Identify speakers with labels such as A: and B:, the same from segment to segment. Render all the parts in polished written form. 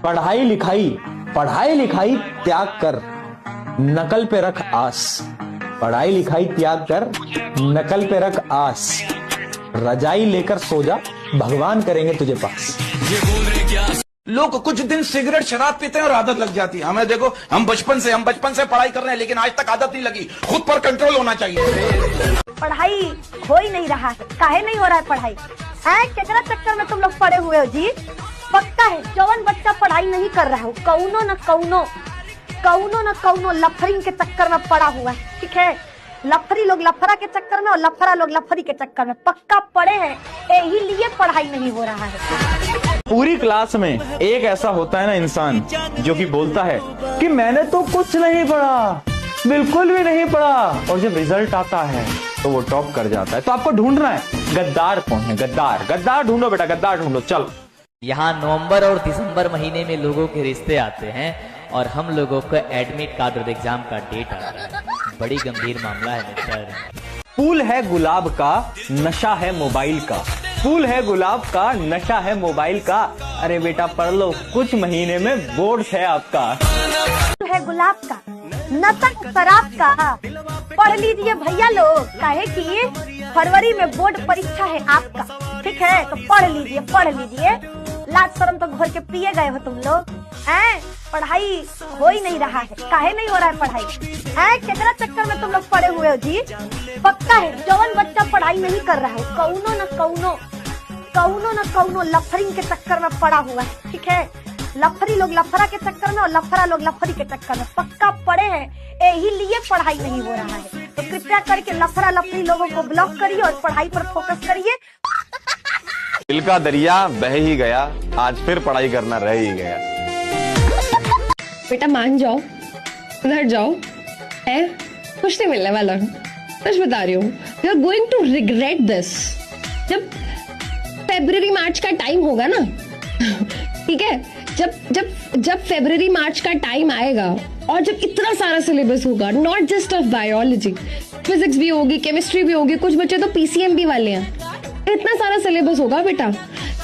A: पढ़ाई लिखाई त्याग कर, नकल पे रख आस। पढ़ाई लिखाई त्याग कर, नकल पे रख आस। रजाई लेकर सो जा, भगवान करेंगे तुझे पास।
B: लोग कुछ दिन सिगरेट शराब पीते हैं और आदत लग जाती है। हमें देखो, हम बचपन से पढ़ाई कर रहे हैं, लेकिन आज तक आदत नहीं लगी। खुद पर कंट्रोल होना चाहिए।
C: पढ़ाई हो ही नहीं रहा है, काहे नहीं हो रहा है पढ़ाई? केकरा चक्कर में तुम लोग पड़े हुए हो जी? पक्का है जवन बच्चा पढ़ाई नहीं कर रहा हो, कौनो न कौनो लफरिंग के चक्कर में पड़ा हुआ है। ठीक है, लफरी लोग लफरा के चक्कर में और लफरा लोग लफरी के चक्कर में पक्का पड़े हैं, यही लिए पढ़ाई नहीं हो रहा है।
A: पूरी क्लास में एक ऐसा होता है ना इंसान जो कि बोलता है कि मैंने तो कुछ नहीं पढ़ा, बिल्कुल भी नहीं पढ़ा, और जब रिजल्ट आता है तो वो टॉप कर जाता है। तो आपको ढूंढना है गद्दार कौन है। गद्दार ढूंढो बेटा, गद्दार ढूंढो। चल,
D: यहाँ नवंबर और दिसंबर महीने में लोगों के रिश्ते आते हैं और हम लोगों को एडमिट कार्ड और एग्जाम का डेट आता है। बड़ी गंभीर मामला है मिस्टर।
A: फूल है गुलाब का, नशा है मोबाइल का। फूल है गुलाब का, नशा है मोबाइल का। अरे बेटा पढ़ लो, कुछ महीने में बोर्ड है आपका।
C: फूल है गुलाब का, नशा शराब का। पढ़ लीजिए भैया लोग, काहे कि फरवरी में बोर्ड परीक्षा है आपका। ठीक है, तो पढ़ लीजिए। लाज शर्म तो घोर के पिए गए हो तुम लोग। पढ़ाई हो ही नहीं रहा है, काहे नहीं हो रहा है पढ़ाई? कितना चक्कर में तुम लोग पड़े हुए हो जी? पक्का है जवन बच्चा पढ़ाई नहीं कर रहा है, कौनो न कौनो लफरिंग के चक्कर में पड़ा हुआ है। ठीक है, लफरी लोग लफरा के चक्कर में और लफरा लोग लफरी के चक्कर में पक्का पड़े हैं, यही लिए पढ़ाई नहीं हो रहा है। तो कृपया करके लफरा लफरी लोगों को ब्लॉक करिए और पढ़ाई पर फोकस करिए।
E: दिल का दरिया बह ही गया, आज फिर पढ़ाई करना रह ही गया।
F: बेटा मान जाओ, उधर जाओ, है कुछ नहीं मिलने वाला। सच बता रही हूँ, you are going to regret this. जब फरवरी मार्च का टाइम होगा ना, ठीक है, जब फरवरी मार्च का टाइम आएगा और जब इतना सारा सिलेबस होगा, not just of biology, physics भी होगी, केमिस्ट्री भी होगी, कुछ बच्चे तो पीसीएम भी वाले हैं, इतना सारा सिलेबस होगा बेटा,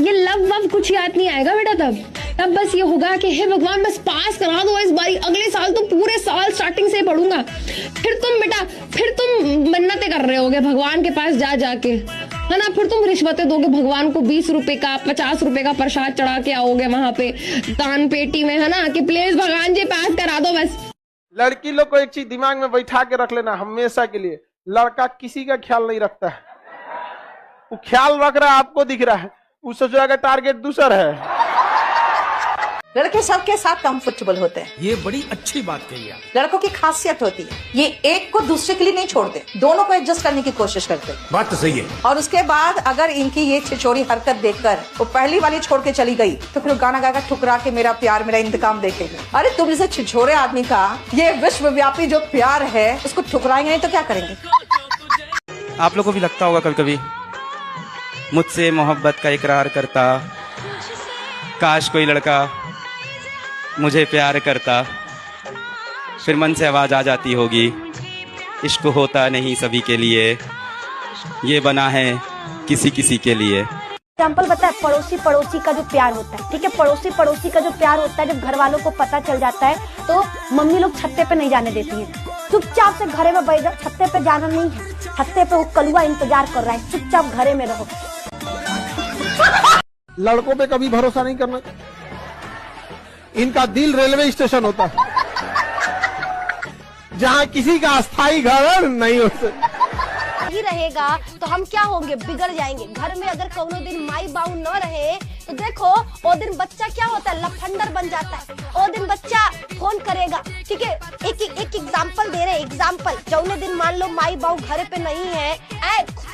F: ये लव वव कुछ याद नहीं आएगा बेटा। तब बस ये होगा कि हे भगवान बस पास करा दो इस बारी, अगले साल तो पूरे साल स्टार्टिंग से पढ़ूंगा। फिर तुम मन्नतें कर रहे होगे भगवान के पास जा जाके, है ना। फिर तुम रिश्वतें दोगे भगवान को, 20 रुपए का 50 रुपए का प्रसाद चढ़ा के आओगे वहां पे दान पेटी में, है ना, कि प्लीज भगवान जी पास करा दो बस।
G: लड़की लोग को एक चीज दिमाग में बैठा के रख लेना हमेशा के लिए, लड़का किसी का ख्याल नहीं रखता है। वो ख्याल रख रहा है, आपको दिख रहा है, उससे जो अगर टारगेट दूसरा है।
H: लड़के सबके साथ कंफर्टेबल होते हैं,
B: ये बड़ी अच्छी बात कही है।
H: लड़कों की खासियत होती है, ये एक को दूसरे के लिए नहीं छोड़ते, दोनों को एडजस्ट करने की कोशिश करते हैं।
B: बात तो सही है।
H: और उसके बाद अगर इनकी ये छिछोरी हरकत देखकर वो पहली वाली छोड़ के चली गई, तो फिर गाना गाकर ठुकरा के मेरा प्यार मेरा इंतकाम देखेंगे। अरे तुम जैसे छिछोरे आदमी का ये विश्वव्यापी जो प्यार है, उसको ठुकराएंगे नहीं तो क्या करेंगे?
I: आप लोगों को भी लगता होगा कभी कभी, मुझसे मोहब्बत का इकरार करता, काश कोई लड़का मुझे प्यार करता। फिर मन से आवाज आ जाती होगी, इश्क होता नहीं सभी के लिए, ये बना है किसी किसी के लिए।
C: एग्जाम्पल बता है, पड़ोसी का जो प्यार होता है, ठीक है, पड़ोसी का जो प्यार होता है, जब घर वालों को पता चल जाता है तो मम्मी लोग छत्ते पे नहीं जाने देती है, चुपचाप से घरे में बैठ जाओ। छत्ते पे जाना नहीं है, छत्ते पे वो कलुआ इंतजार कर रहा है, चुपचाप घरे में रहो।
G: लड़कों पे कभी भरोसा नहीं करना, इनका दिल रेलवे स्टेशन होता है जहां किसी का अस्थायी घर नहीं होता
C: ही रहेगा तो हम क्या होंगे, बिगड़ जाएंगे। घर में अगर कोनो दिन माई बाऊ न रहे तो देखो वो दिन बच्चा क्या होता है, लफंडर बन जाता है। वो दिन बच्चा फोन करेगा, ठीक है, एक एग्जाम्पल दे रहे, एग्जाम्पल जौने दिन मान लो माई बाऊ घर पे नहीं है,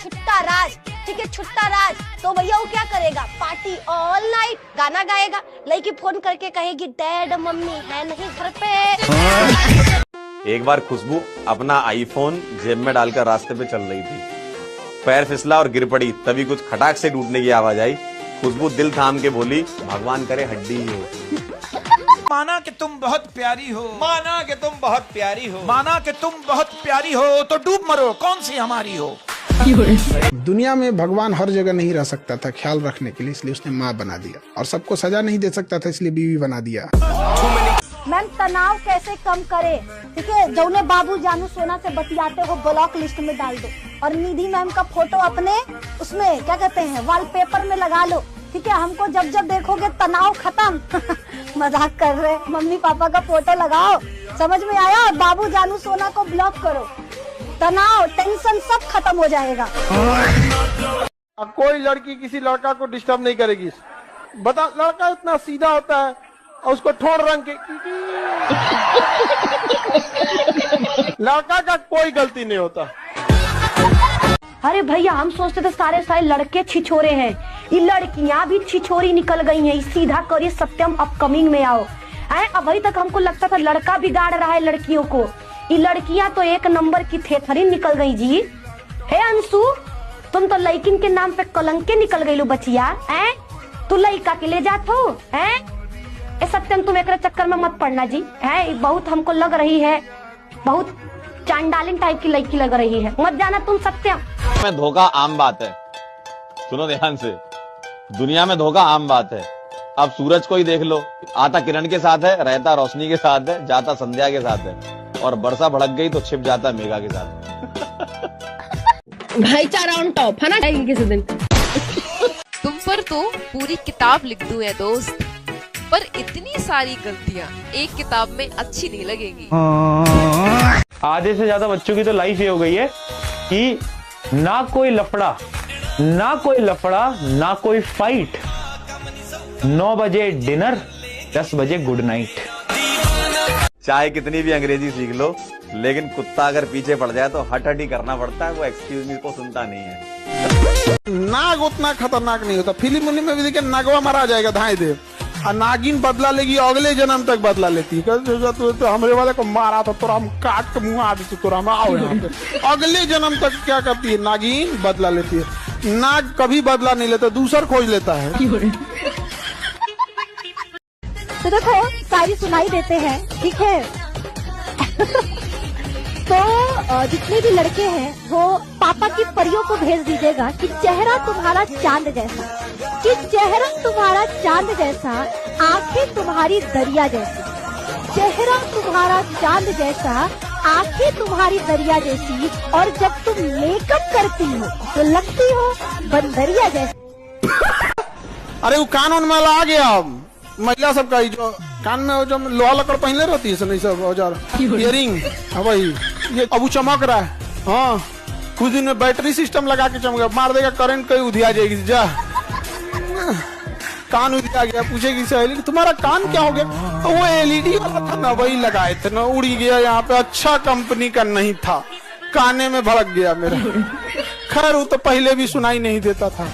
C: छुट्टा राज, ठीक है, छुट्टा राज, तो भैया वो क्या करेगा, पार्टी ऑल नाइट, गाना गाएगा, लड़की फोन करके कहेगी डैड मम्मी है नहीं घर पे।
E: एक बार खुशबू अपना आईफोन जेब में डालकर रास्ते पे चल रही थी, पैर फिसला और गिर पड़ी, तभी कुछ खटाक से टूटने की आवाज आई। खुशबू दिल थाम के बोली, भगवान करे हड्डी ही हो।
B: माना कि तुम बहुत प्यारी हो, माना कि तुम बहुत प्यारी हो, माना कि तुम बहुत प्यारी हो, तो डूब मरो, कौन सी हमारी हो।
J: दुनिया में भगवान हर जगह नहीं रह सकता था ख्याल रखने के लिए, इसलिए उसने माँ बना दिया, और सबको सजा नहीं दे सकता था इसलिए बीवी बना दिया।
C: मैम तनाव कैसे कम करे, ठीक है, जौने बाबू जानू सोना से बतियाते हो ब्लॉक लिस्ट में डाल दो, और निधि मैम का फोटो अपने उसमें क्या कहते हैं वॉलपेपर में लगा लो, ठीक है। हमको जब जब देखोगे तनाव खत्म। मजाक कर रहे, मम्मी पापा का फोटो लगाओ, समझ में आया, बाबू जानू सोना को ब्लॉक करो, तनाव टेंशन सब खत्म हो जाएगा।
G: कोई लड़की किसी लड़का को डिस्टर्ब नहीं करेगी। बता, लड़का इतना सीधा होता है और उसको ठोड़ रंग के लड़का का कोई गलती नहीं होता।
C: अरे भैया हम सोचते थे सारे सारे लड़के छिछोरे हैं, ये लड़कियां भी छिछोरी निकल गई हैं। सीधा करिए सत्यम अपकमिंग में आओ। अभी तक हमको लगता था लड़का बिगाड़ रहा है लड़कियों को, ये लड़कियां तो एक नंबर की थेथरी निकल गई जी। हे अंशु, तुम तो लड़किन के नाम पे कलंके निकल गई लो बचिया। तू लड़का के ले जात हो। ए सत्यम तुम एक चक्कर में मत पड़ना जी। बहुत हमको लग रही है, बहुत चांडालिन टाइप की लड़की लग रही है, मत जाना तुम सत्यम।
E: में धोखा आम बात है, सुनो ध्यान से, दुनिया में धोखा आम बात है। अब सूरज को ही देख लो, आता किरण के साथ है, रहता रोशनी के साथ है, जाता संध्या के साथ है, और वर्षा भड़क गई तो छिप जाता मेघा के साथ।
F: भाईचारा ऑन टॉप है ना किसी दिन।
K: तुम पर तो पूरी किताब लिख दूं है दोस्त, पर इतनी सारी गलतियां एक किताब में अच्छी नहीं लगेंगी।
A: आधे से ज्यादा बच्चों की तो लाइफ ये हो गई है कि ना कोई लफड़ा, ना कोई लफड़ा, ना कोई फाइट, 9 बजे डिनर, 10 बजे गुड नाइट।
E: चाहे कितनी भी अंग्रेजी सीख लो, लेकिन कुत्ता अगर पीछे पड़ जाए तो हट हट ही करना पड़ता है, वो एक्सक्यूज मी को सुनता नहीं है।
G: नाग उतना खतरनाक नहीं होता, फिल्म उन्हीं में भी देखिए नागवा मारा जाएगा धाए दे, और नागिन बदला लेगी, अगले जन्म तक बदला लेती है। तो हमरे वाले को मारा था, तोरा हम काट के मुँह आदि तोरा हम आओ यहाँ पे। अगले जन्म तक क्या करती है नागिन, बदला लेती है। नाग कभी बदला नहीं लेता, दूसर खोज लेता है।
C: तो देखो सारी सुनाई देते हैं, ठीक है। तो जितने भी लड़के हैं वो पापा की परियों को भेज दीजिएगा कि चेहरा तुम्हारा चांद जैसा, कि चेहरा तुम्हारा चांद जैसा, आंखें तुम्हारी दरिया जैसी, चेहरा तुम्हारा चांद जैसा, आंखें तुम्हारी दरिया जैसी, और जब तुम मेकअप करती हो तो लगती हो बंदरिया जैसी।
G: अरे वो कानून में आ गया महिला सबका, जो कान में जो लोहा लकड़ पहले रहती है, नहीं सब औजार, इयरिंग, वही ये अब चमक रहा है। हाँ, कुछ दिन में बैटरी सिस्टम लगा के चमक, मार देगा करंट, कहीं उधिया जाएगी। जा कान उधिया गया, पूछेगी सहेली तुम्हारा कान क्या हो गया, तो वो एलईडी वाला था ना, वही लगाए थे ना, उड़ी गया यहाँ पे, अच्छा कंपनी का नहीं था, काने में भड़क गया मेरा। खैर वो तो पहले भी सुनाई नहीं देता था।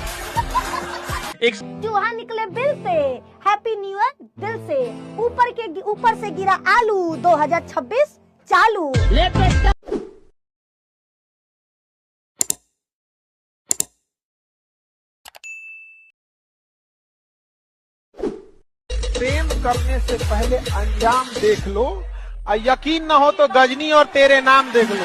C: चूहा निकले बिल से, हैप्पी न्यू ईयर दिल से, ऊपर से गिरा आलू, 2026 चालू।
G: प्रेम करने से पहले अंजाम देख लो, और यकीन न हो तो गजनी और तेरे नाम देख लो।